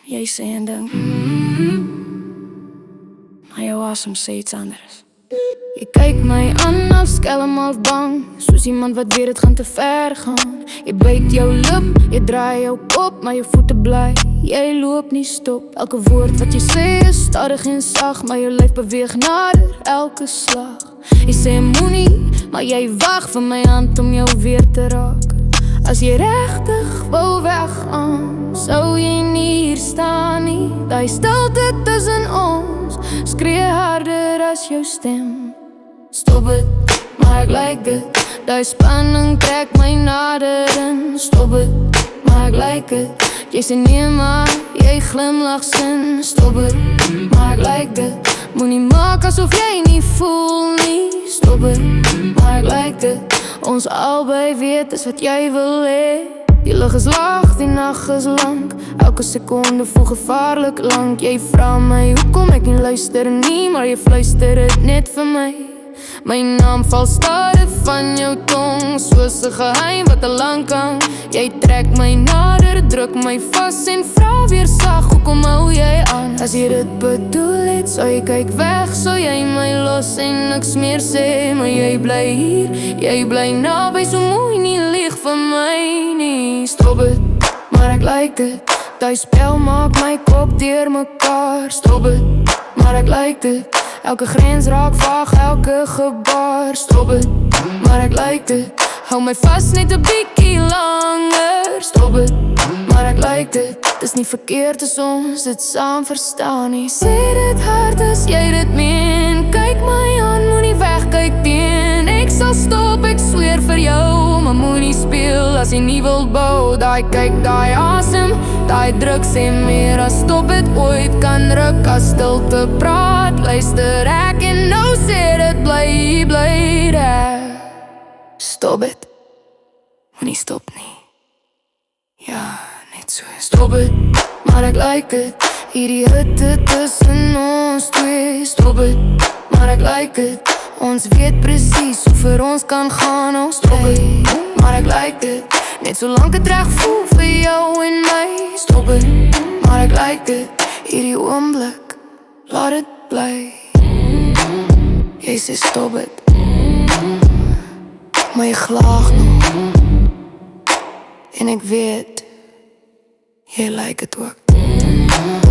Jy sê en dink, maar jou asem sê iets anders. Jy kyk my aan, half skelm, half bang, soos iemand wat weet het gaan te ver gaan. Jy byt jou lip, jy draai jou kop, maar jou voete bly, jy loop nie stop. Elke woord wat jy sê is stadig en sag, maar jou lyf beweeg nader elke slag. Jy sê moenie, maar jy wag vir my hand om jou weer te raak. As jy regtig wou weggaan, sou jy nie hier staan nie. Daai stilte tussen ons skree harder as jou stem. Stop het, maar ek like dit. Daai spanning trek my nader in. Stop het, maar ek like het. Jy sê nee maar, jy glimlach sin. Stop het, maar ek like dit. Moenie maak asof jy nie voel nie. Stop het, maar ek like dit. Ons albei weet is wat jy wil hê. Die lig is laag, die nag is lang. Elke sekonde voel gevaarlik lang. Jy vra my hoekom ek nie luister nie, maar jy fluister het net vir my. My naam val stadig van jou tong, soos 'n geheim wat al lank hang. Jy trek my nader, druk my vas en vra weer sag, hoekom hou jy aan? As jy dit bedoel het, sou jy kyk weg, sou jy my los en niks meer sê. Maar jy bly hier, jy bly naby, so mooi nie lieg vir my nie. Stop het, maar ek like dit. Daai spel maak my kop deur mekaar. Stop het, maar ek like dit. Elke grens raak vaag, elke gebaar. Stop het, maar ek like dit. Hou my vas net 'n bietjie langer. Stop het, maar ek like dit. Dis nie verkeerd as ons dit saam verstaan nie. Sê dit hard as jy dit meen. Kyk my aan, moenie wegkyk teen. Ek sal stop, ek sweer vir jou. Maar moenie speel as jy nie wil bou. Daai kyk, daai asem, daai druk sê meer as stop het ooit kan ruk. As stilte praat, luister ek en nou sê dit bly daar. Stop het, moenie stop nie. Ja, net so. Stop het, maar ek like it. Hierdie hitte tussen ons twee. Stop het, maar ek like it. Ons weet presies hoe vir ons kan gaan. Oh, stop het, maar ek like it. Net solank het reg voel vir jou en my. Stop het, maar ek like it. Hierdie oomblik, laat het bly. Jy sê stop het, maar jy glaag nog. En ek weet, jy like het ook.